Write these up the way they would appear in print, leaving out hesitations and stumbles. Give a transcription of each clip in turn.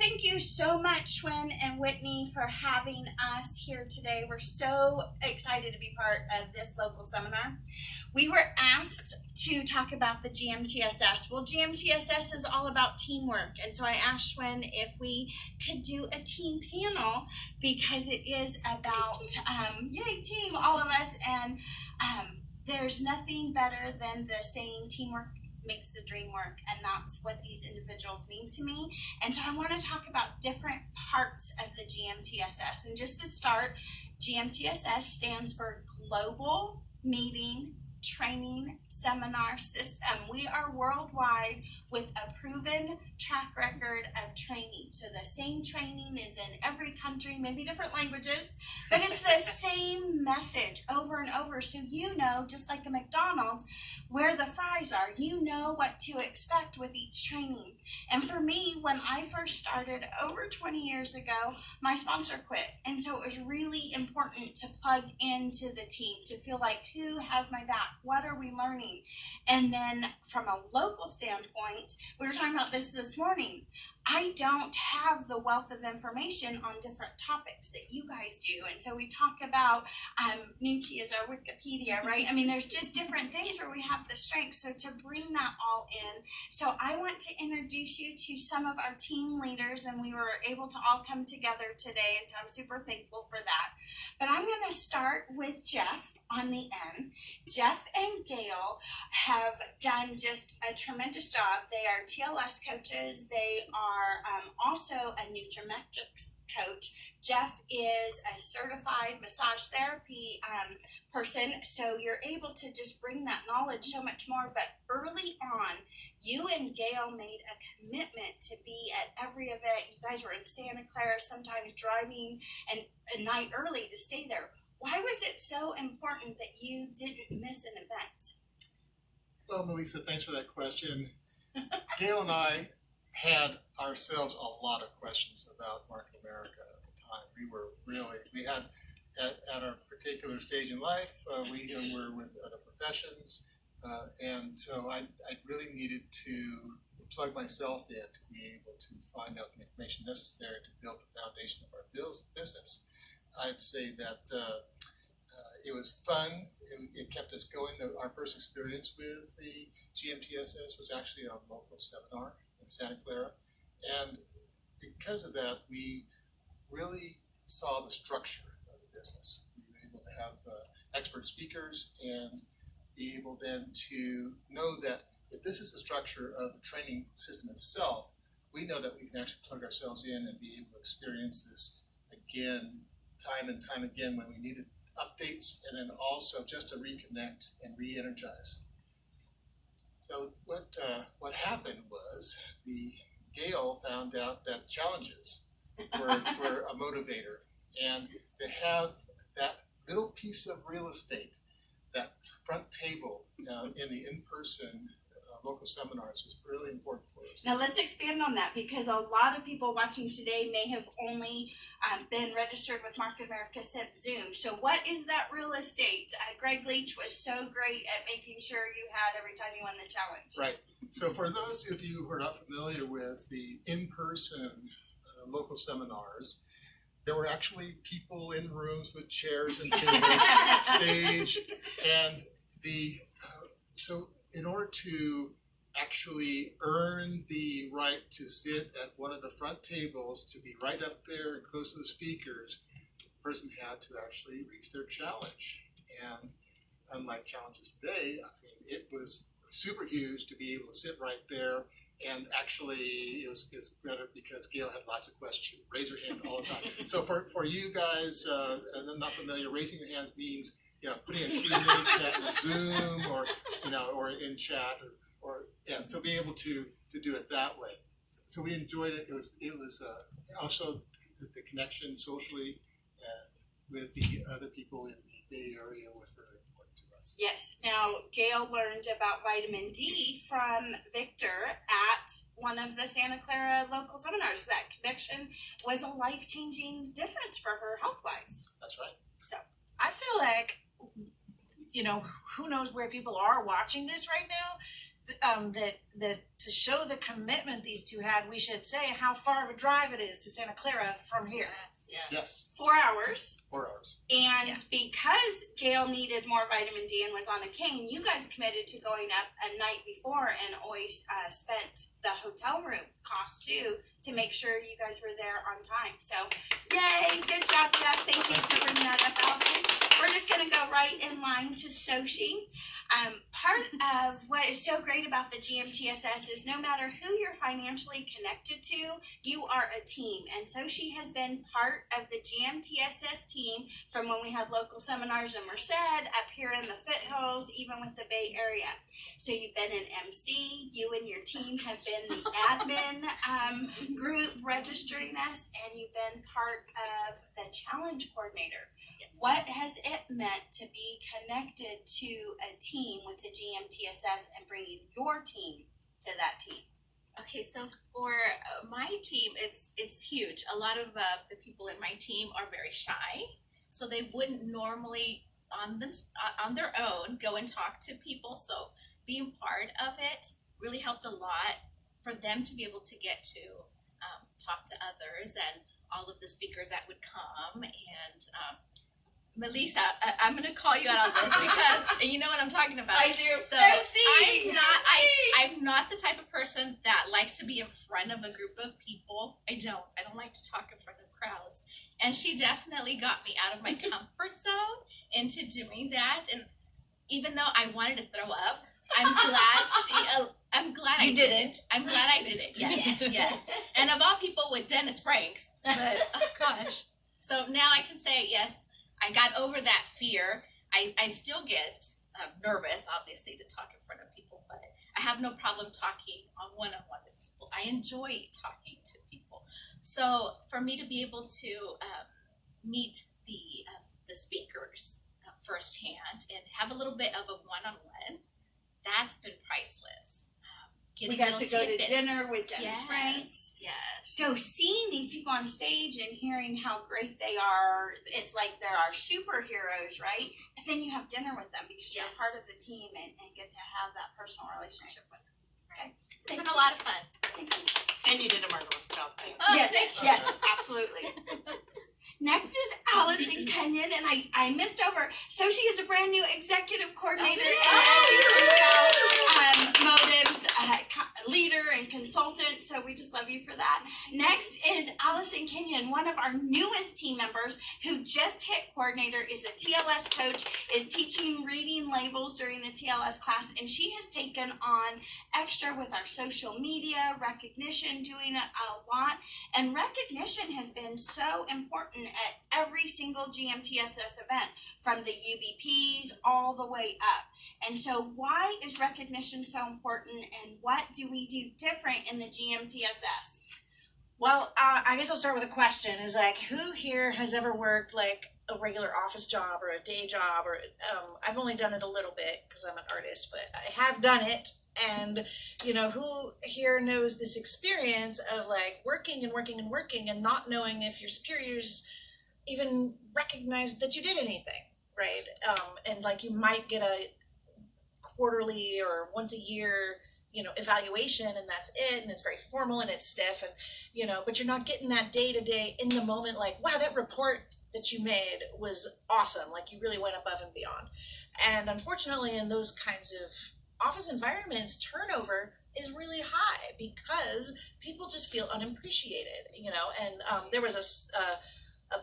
thank you so much, Schwinn and Whitney, for having us here today. We're so excited to be part of this local seminar. We were asked to talk about the GMTSS. Well, GMTSS is all about teamwork, and so I asked Schwinn if we could do a team panel because it is about, yay team, all of us, and there's nothing better than the saying teamwork makes the dream work, and that's what these individuals mean to me. And so I want to talk about different parts of the GMTSS. And just to start, GMTSS stands for Global Meeting Training Seminar System. We are worldwide with a proven track record of training. So the same training is in every country, maybe different languages, but it's the same message over and over. So you know, just like a McDonald's, where the fries are, you know what to expect with each training. And for me, when I first started over 20 years ago, my sponsor quit. And so it was really important to plug into the team, to feel like, who has my back? What are we learning? And then from a local standpoint, we were talking about this morning. I don't have the wealth of information on different topics that you guys do. And so we talk about Nuki is our Wikipedia, right? I mean, there's just different things where we have the strengths. So to bring that all in, so I want to introduce you to some of our team leaders, and we were able to all come together today, and so I'm super thankful for that. But I'm going to start with Jeff on the end. Jeff and Gail have done just a tremendous job. They are TLS coaches. They are also a Nutrametrix coach. Jeff is a certified massage therapy person, so you're able to just bring that knowledge so much more. But early on, you and Gail made a commitment to be at every event. You guys were in Santa Clara, sometimes driving a night early to stay there. Why was it so important that you didn't miss an event? Well, Melissa, thanks for that question. Gail and I had ourselves a lot of questions about Market America at the time. We had at our particular stage in life, we were with other professions, and so I really needed to plug myself in to be able to find out the information necessary to build the foundation of our business. I'd say that it was fun. It kept us going. Our first experience with the GMTSS was actually a local seminar in Santa Clara. And because of that, we really saw the structure of the business. We were able to have expert speakers and be able then to know that if this is the structure of the training system itself, we know that we can actually plug ourselves in and be able to experience this again, time and time again when we needed updates, and then also just to reconnect and re-energize. So what happened was Gail found out that challenges were a motivator, and to have that little piece of real estate, that front table in the in-person local seminars was really important for us. Now let's expand on that, because a lot of people watching today may have only been registered with Market America since Zoom. So what is that real estate? Greg Leach was so great at making sure you had every time you won the challenge. Right. So for those of you who are not familiar with the in-person local seminars, there were actually people in rooms with chairs and tables, stage, and so in order to actually earn the right to sit at one of the front tables, to be right up there and close to the speakers, the person had to actually reach their challenge. And unlike challenges today, I mean, it was super huge to be able to sit right there. And actually, it was better because Gail had lots of questions. She would raise her hand all the time. So for you guys not familiar, raising your hands means putting a Q&A chat in Zoom or in chat or so be able to do it that way. So we enjoyed it. It was also the connection socially with the other people in the Bay Area was very important to us. Yes. Now, Gail learned about vitamin D from Victor at one of the Santa Clara local seminars. That connection was a life-changing difference for her health-wise. That's right. So I feel like, who knows where people are watching this right now. that to show the commitment these two had, we should say how far of a drive it is to Santa Clara from here. Yes, 4 hours. 4 hours. And Yeah. because Gail needed more vitamin D and was on a cane, you guys committed to going up a night before and always spent the hotel room cost too to make sure you guys were there on time. So, yay, good job, Jeff. Thank you for bringing that up, Allison. We're just going to go right in line to Xochitl. Part of what is so great about the GMTSS is no matter who you're financially connected to, you are a team. And Xochitl has been part of the GMTSS team from when we had local seminars in Merced, up here in the foothills, even with the Bay Area. So you've been an MC, you and your team have been the admin group registering us, and you've been part of the challenge coordinator. What has it meant to be connected to a team with the GMTSS and bringing your team to that team? Okay, so for my team, it's huge. A lot of the people in my team are very shy, so they wouldn't normally on their own go and talk to people. So being part of it really helped a lot for them to be able to get to talk to others and all of the speakers that would come. And Melissa, I'm going to call you out on this because you know what I'm talking about. I do. So MC, I'm not the type of person that likes to be in front of a group of people. I don't like to talk in front of crowds. And she definitely got me out of my comfort zone into doing that. And even though I wanted to throw up, I'm glad I did it. I'm glad I did it. Yes. And of all people with Dennis Franks, but oh gosh. So now I can say yes. I got over that fear. I still get nervous, obviously, to talk in front of people, but I have no problem talking on one-on-one with people. I enjoy talking to people. So for me to be able to meet the speakers firsthand and have a little bit of a one-on-one, that's been priceless. We got to go to dinner with Dennis Franks. Yes. So seeing these people on stage and hearing how great they are, it's like they're our superheroes, right? And then you have dinner with them because you're part of the team and get to have that personal relationship with them. Okay. It's been a lot of fun. And you did a marvelous job. Yes, absolutely. Next is Alison Kenyon, and I missed over. So she is a brand new executive coordinator, and as you can tell, Motives leader and consultant. So we just love you for that. Next is Alison Kenyon, one of our newest team members who just hit coordinator, is a TLS coach, is teaching reading labels during the TLS class, and she has taken on extra with our social media recognition, doing a lot, and recognition has been so important at every single GMTSS event, from the UBPs all the way up. And so why is recognition so important, and what do we do different in the GMTSS? Well, I guess I'll start with a question. Is like, who here has ever worked like a regular office job or a day job? Or I've only done it a little bit because I'm an artist, but I have done it. And, you know, who here knows this experience of like working and not knowing if your superiors even recognize that you did anything, right? And like you might get a quarterly or once a year, you know, evaluation, and that's it, and it's very formal and it's stiff, and you know, but you're not getting that day to day in the moment, like, wow, that report that you made was awesome, like you really went above and beyond. And unfortunately, in those kinds of office environments, turnover is really high because people just feel unappreciated, you know. And there was a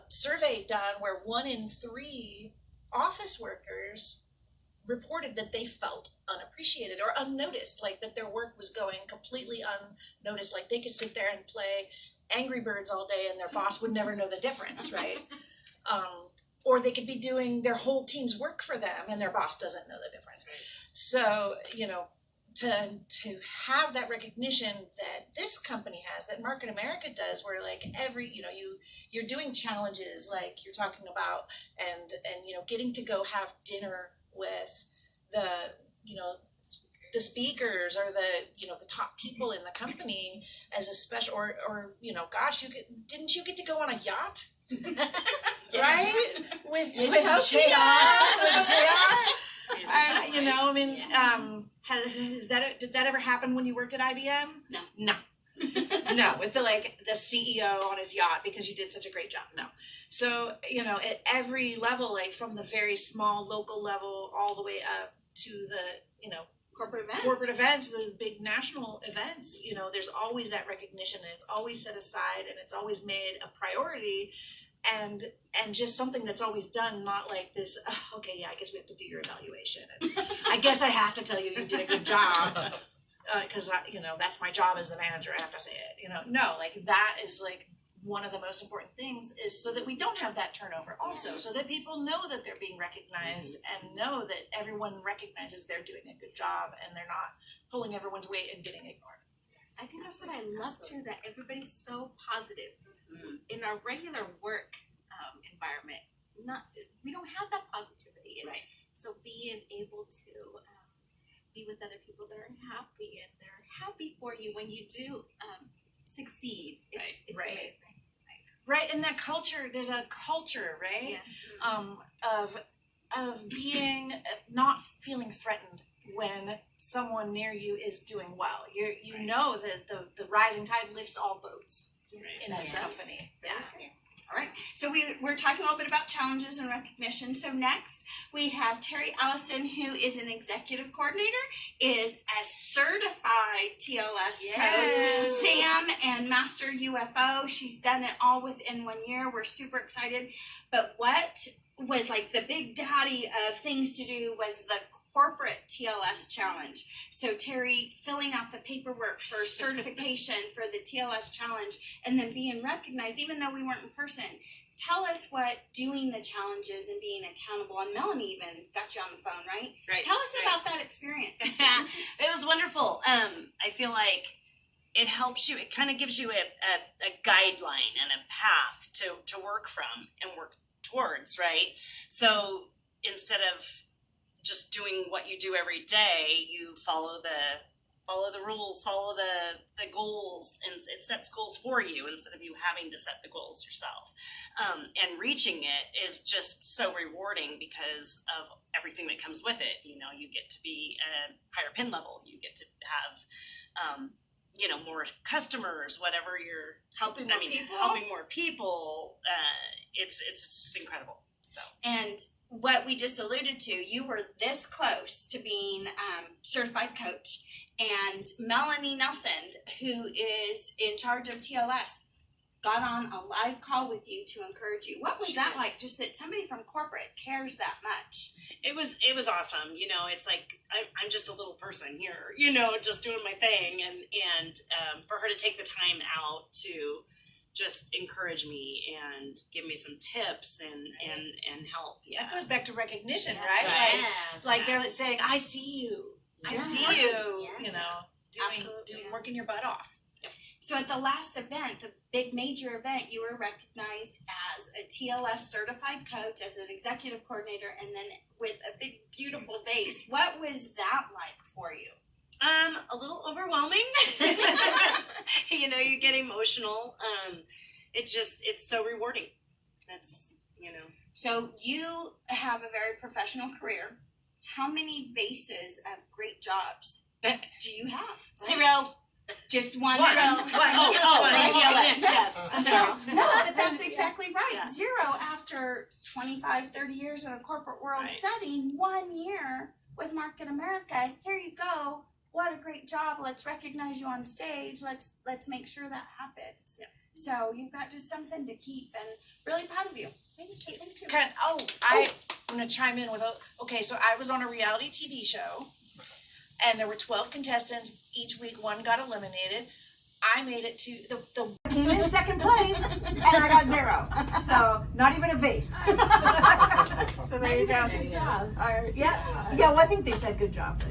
survey done where 1 in 3 office workers reported that they felt unappreciated or unnoticed, like that their work was going completely unnoticed, like they could sit there and play Angry Birds all day and their boss would never know the difference, right? Or they could be doing their whole team's work for them and their boss doesn't know the difference. So, you know, to have that recognition that this company has, that Market America does, where like every, you know, you're doing challenges like you're talking about, and you know, getting to go have dinner with the, you know, the speakers or the, you know, the top people in the company as a special, or you know, gosh, didn't you get to go on a yacht? Right? With JR? You know, I mean, did that ever happen when you worked at IBM? No. No, with the CEO on his yacht because you did such a great job. No. So, you know, at every level, like from the very small local level all the way up to the, you know, corporate events, the big national events, you know, there's always that recognition and it's always set aside and it's always made a priority and just something that's always done, not like this, okay, yeah, I guess we have to do your evaluation. And I guess I have to tell you did a good job because, you know, that's my job as the manager. I have to say it, you know. No, like that is like one of the most important things is so that we don't have that turnover also, so that people know that they're being recognized and know that everyone recognizes they're doing a good job and they're not pulling everyone's weight and getting ignored. I think that's what I love too, that everybody's so positive. In our regular work environment, we don't have that positivity. And so being able to be with other people that are happy and they're happy for you when you do succeed, it's amazing. Right, and that culture, there's a culture, right? Yes. Of being, not feeling threatened when someone near you is doing well. You know that the rising tide lifts all boats in this company. Yeah. All right, so we're talking a little bit about challenges and recognition. So next we have Teri, Alison, who is an executive coordinator, is a certified TLS coach. Sam and Master UFO. She's done it all within 1 year. We're super excited. But what was like the big daddy of things to do was the corporate TLS challenge. So Teri filling out the paperwork for certification for the TLS challenge and then being recognized even though we weren't in person. Tell us what doing the challenges and being accountable, and Melanie even got you on the phone, right? Right. Tell us about that experience. It was wonderful. I feel like it helps you, it kind of gives you a guideline and a path to work from and work towards, right? So instead of just doing what you do every day, you follow the rules, follow the goals, and it sets goals for you instead of you having to set the goals yourself. And reaching it is just so rewarding because of everything that comes with it. You know, you get to be a higher pin level, you get to have you know, more customers, whatever you're Helping more people. It's just incredible. So And what we just alluded to, you were this close to being certified coach, and Melanie Nelson, who is in charge of TLS, got on a live call with you to encourage you. What was that like? Just that somebody from corporate cares that much. It was awesome. You know, it's like I'm just a little person here, you know, just doing my thing, and for her to take the time out to just encourage me and give me some tips and help. Yeah, that goes back to recognition, right? Like they're saying, "I see you, I see you." You know, doing working your butt off. So at the last event, the big major event, you were recognized as a TLS certified coach, as an executive coordinator, and then with a big, beautiful vase. What was that like for you? A little overwhelming. You know, you get emotional. It's so rewarding. That's, you know. So you have a very professional career. How many vases of great jobs do you have? 0. Just one. One. Zero. TLS. Yes. So, no, but that's exactly right. Yeah. 0 after 25, 30 years in a corporate world setting, 1 year with Market America. Here you go. What a great job. Let's recognize you on stage. Let's make sure that happens. Yeah. So you've got just something to keep, and really proud of you. Thank you. I'm going to chime in with okay, so I was on a reality TV show, and there were 12 contestants. Each week, one got eliminated. I made it to the came in second place, and I got 0. So not even a vase. So there you go. Good job. Yeah. Well, I think they said good job.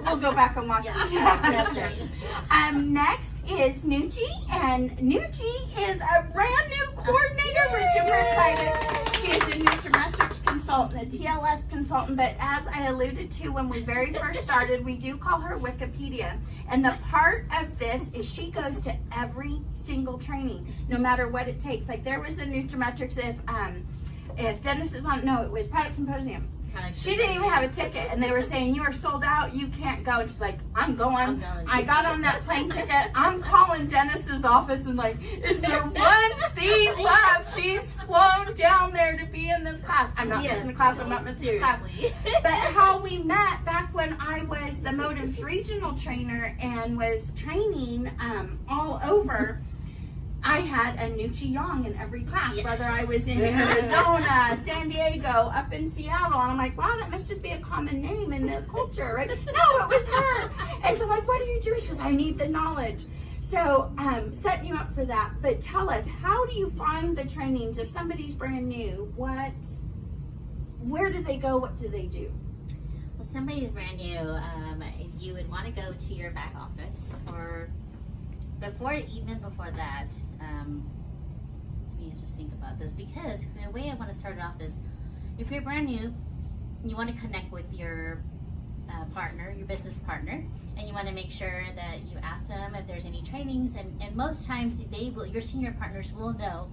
We'll go back and watch the show. That's right. Next is Nuchi, and Nuchi is a brand new coordinator. We're super excited. She is a Nutrametrix consultant, a TLS consultant, but as I alluded to when we very first started, we do call her Wikipedia. And the part of this is she goes to every single training, no matter what it takes. Like there was a Nutrametrix if Dennis is on, no, it was Product Symposium. kind of. She didn't even have a ticket, and they were saying, you are sold out, you can't go. And she's like, I'm going. I got on that plane ticket. I'm calling Dennis's office and like, is there one seat left? She's flown down there to be in this class. I'm not missing the class. I'm not missing the class. But how we met back when I was the Motives Regional Trainer and was training all over, I had a Nuchi Yang in every class, whether I was in Arizona, San Diego, up in Seattle, and I'm like, wow, that must just be a common name in the culture, right? No, it was her. And so I'm like, what do you do? She goes, I need the knowledge. So setting you up for that, but tell us, how do you find the trainings? If somebody's brand new, where do they go? What do they do? Well, somebody's brand new, you would want to go to your back office, or even before that, let me just think about this, because the way I want to start it off is, if you're brand new, you want to connect with your partner, your business partner, and you want to make sure that you ask them if there's any trainings, and most times your senior partners will know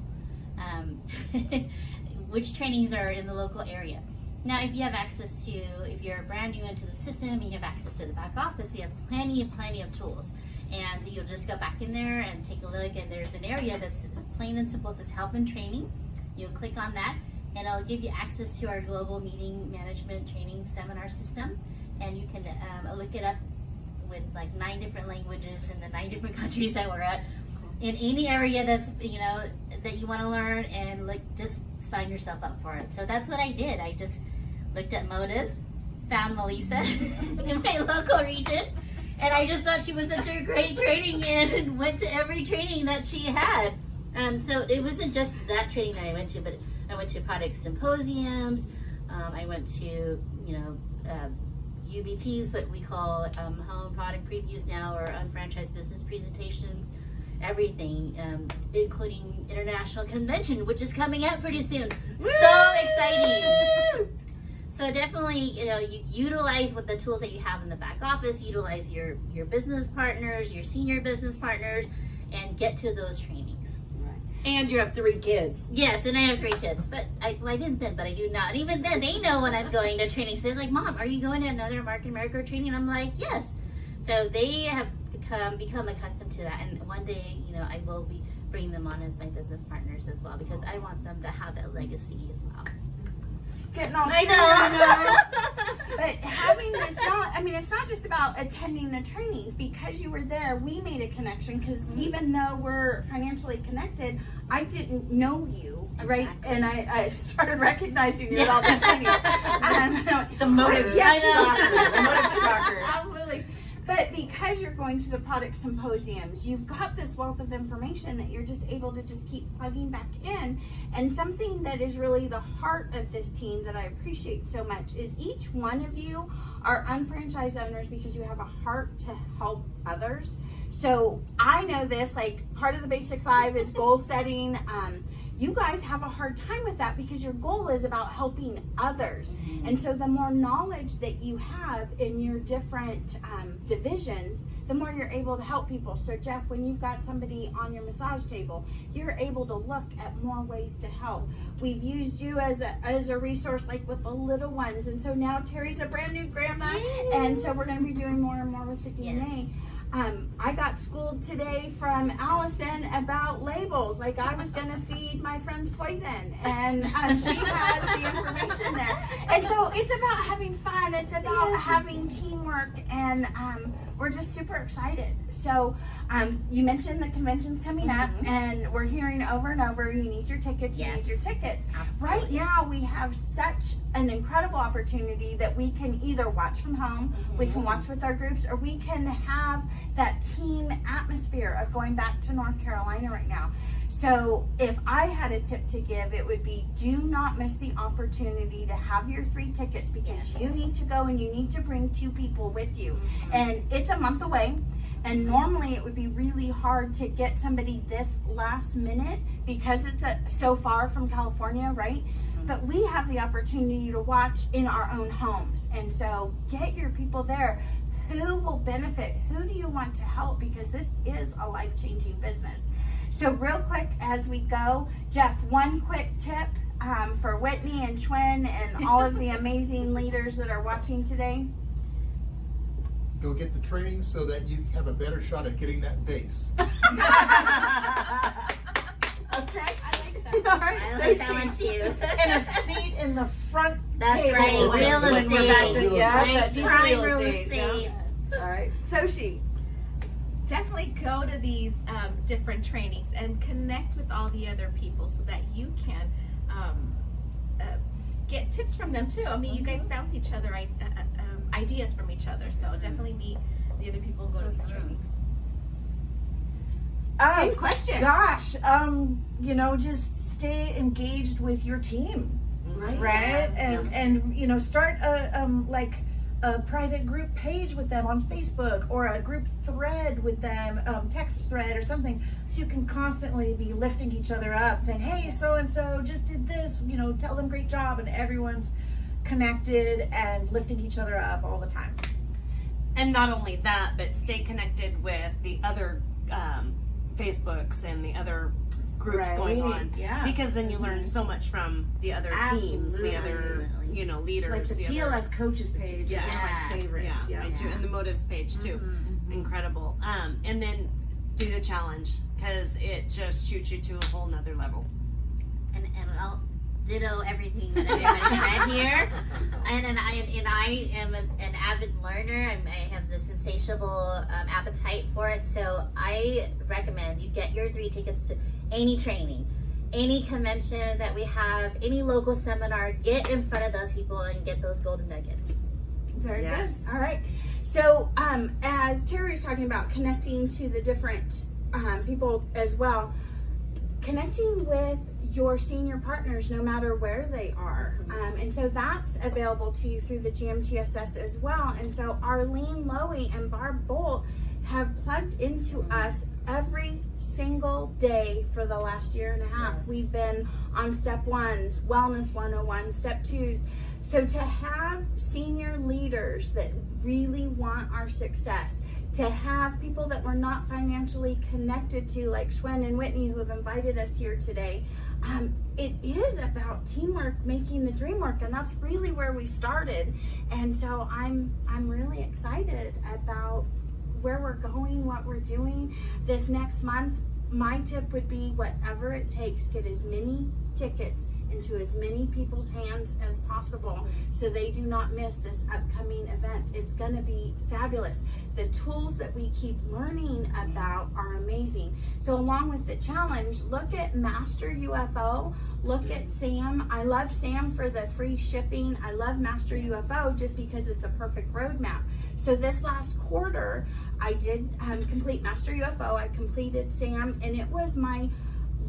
which trainings are in the local area. Now, if you have access to, if you're brand new into the system and you have access to the back office, we have plenty of tools. And you'll just go back in there and take a look, and there's an area that's plain and simple, says help and training. You'll click on that, and it'll give you access to our global meeting management training seminar system. And you can look it up with like 9 different languages in the 9 different countries that we're at, in any area that's, that you want to learn, and just sign yourself up for it. So that's what I did. I just looked at Modas, found Melissa in my local region, and I just thought she was such a great training and went to every training that she had. So it wasn't just that training that I went to, but I went to product symposiums. I went to, UBPs, what we call home product previews now, or unfranchised business presentations, everything, including International Convention, which is coming up pretty soon. Woo! So exciting! So definitely, you utilize what the tools that you have in the back office, utilize your business partners, your senior business partners, and get to those trainings. Right. And you have 3 kids. Yes, and I have 3 kids, but I didn't then, but I do now. And even then, they know when I'm going to training. So they're like, Mom, are you going to another Market America training? And I'm like, yes. So they have become accustomed to that. And one day, I will be bringing them on as my business partners as well, because I want them to have that legacy as well. Getting all I know. But having this, it's not just about attending the trainings. Because you were there, we made a connection, because even though we're financially connected, I didn't know you, right? And I started recognizing you at all these trainings. The motive stalker. The motive stalker. Absolutely. But because you're going to the product symposiums, you've got this wealth of information that you're just able to just keep plugging back in. And something that is really the heart of this team that I appreciate so much is each one of you are unfranchised owners because you have a heart to help others. So I know this, part of the Basic 5 is goal setting. You guys have a hard time with that because your goal is about helping others. And so the more knowledge that you have in your different divisions, the more you're able to help people. So Jeff, when you've got somebody on your massage table, you're able to look at more ways to help. We've used you as a resource, with the little ones. And so now Teri's a brand new grandma. Yay. And so we're going to be doing more and more with the DNA. Yes. I got schooled today from Alison about labels. I was going to feed my friends poison, and she has the information there. And so it's about having fun. It's about having teamwork, and we're just super excited. So you mentioned the convention's coming up, and we're hearing over and over, you need your tickets, you need your tickets. Absolutely. Right now, we have such an incredible opportunity that we can either watch from home, we can watch with our groups, or we can have that team atmosphere of going back to North Carolina right now. So if I had a tip to give, it would be, do not miss the opportunity to have your 3 tickets, because you need to go and you need to bring 2 people with you. And it's a month away. And normally it would be really hard to get somebody this last minute because it's so far from California, right? But we have the opportunity to watch in our own homes. And so get your people there. Who will benefit? Who do you want to help? Because this is a life-changing business. So real quick as we go, Jeff, one quick tip for Whitney and Schwinn and all of the amazing leaders that are watching today? Go get the training so that you have a better shot at getting that base. Okay. I like that. All right. I So like that one too. And a seat in the front That's table right, when real we're back to- estate. yeah, Nice that piece of prime real real estate, yeah. estate. All right. Sochi. Definitely go to these different trainings and connect with all the other people so that you can get tips from them too. I mean, you guys bounce each other ideas from each other, so definitely meet the other people who go to these trainings. Same question. Gosh, just stay engaged with your team, right? Yeah. And start a private group page with them on Facebook or a group thread with them, text thread or something, so you can constantly be lifting each other up, saying, "Hey, so and so just did this," tell them great job, and everyone's connected and lifting each other up all the time. And not only that, but stay connected with the other Facebooks and the other groups going on. Yeah. Because then you learn so much from the other teams, the other, leaders. Like the TLS coaches page is one of Yeah. my favorites. Yeah, I do. And the motives page too. Incredible. And then do the challenge, because it just shoots you to a whole nother level. And I'll ditto everything that everybody said here. And I am an avid learner. I have this insatiable appetite for it. So I recommend you get your 3 tickets to any training, any convention that we have, any local seminar. Get in front of those people and get those golden nuggets. Very Yes. good. All right. So, as Teri was talking about connecting to the different people as well, connecting with your senior partners no matter where they are. And so that's available to you through the GMTSS as well. And so Arlene Lowy and Barb Bolt have plugged into us every single day for the last year and a half. Yes. We've been on step 1s, wellness 101, step 2s. So to have senior leaders that really want our success, to have people that we're not financially connected to, like Schwinn and Whitney, who have invited us here today, it is about teamwork, making the dream work, and that's really where we started. And so I'm really excited about where we're going, what we're doing this next month. My tip would be, whatever it takes, get as many tickets into as many people's hands as possible so they do not miss this upcoming event. It's going to be fabulous. The tools that we keep learning about are amazing. So along with the challenge, look at Master UFO, look at Sam. I love Sam for the free shipping. I love Master UFO just because it's a perfect roadmap. So this last quarter, I did complete Master UFO. I completed Sam, and it was my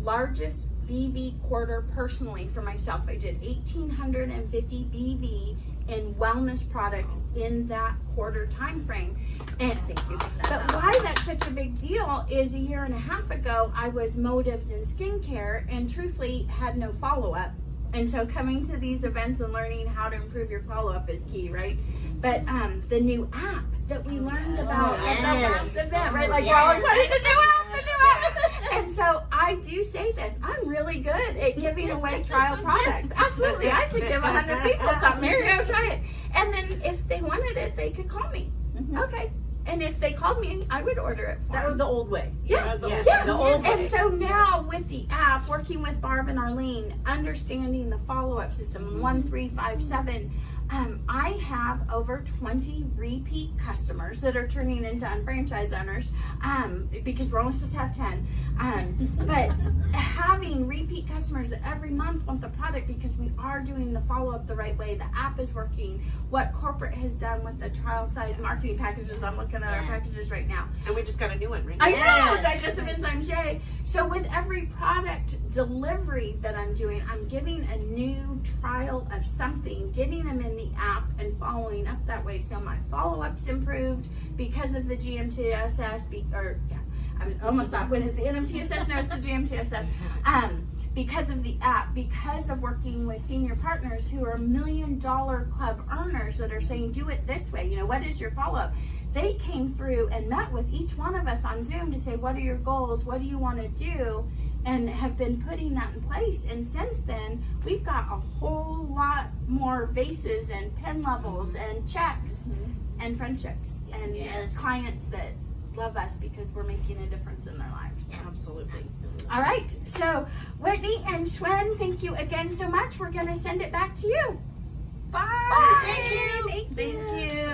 largest BV quarter personally for myself. I did 1,850 BV in wellness products in that quarter time frame. And thank you. But why that's such a big deal is a year and a half ago, I was motives in skincare and truthfully had no follow-up. And so coming to these events and learning how to improve your follow-up is key, right? But the new app that we learned about at the last event, right? Like we're always talking the new app. And so I do say this, I'm really good at giving away trial products. Absolutely, I could give 100 people something. Here you go, try it. And then if they wanted it, they could call me. Okay. And if they called me, I would order it for That was the old way. Yeah, The old way. And so now with the app, working with Barb and Arlene, understanding the follow-up system, 1357, I have over 20 repeat customers that are turning into unfranchised owners, because we're only supposed to have 10. But having repeat customers that every month want the product because we are doing the follow-up the right way, the app is working, what corporate has done with the trial size marketing packages. I'm looking at our packages right now. And we just got a new one, right? I know, digestive enzymes, yay. So with every product delivery that I'm doing, I'm giving a new trial of something, getting them in the app and following up that way. So my follow-up's improved because of the GMTSS, I was almost thought, was it the NMTSS? No, it's the GMTSS. Because of the app, because of working with senior partners who are $1 million club earners that are saying, do it this way, what is your follow-up? They came through and met with each one of us on Zoom to say, what are your goals? What do you want to do? and have been putting that in place. And since then, we've got a whole lot more vases and pen levels and checks and friendships and Yes. clients that love us because we're making a difference in their lives. Yes, Absolutely. All right, so Whitney and Schwen, thank you again so much. We're gonna send it back to you. Bye. Thank you. Thank you.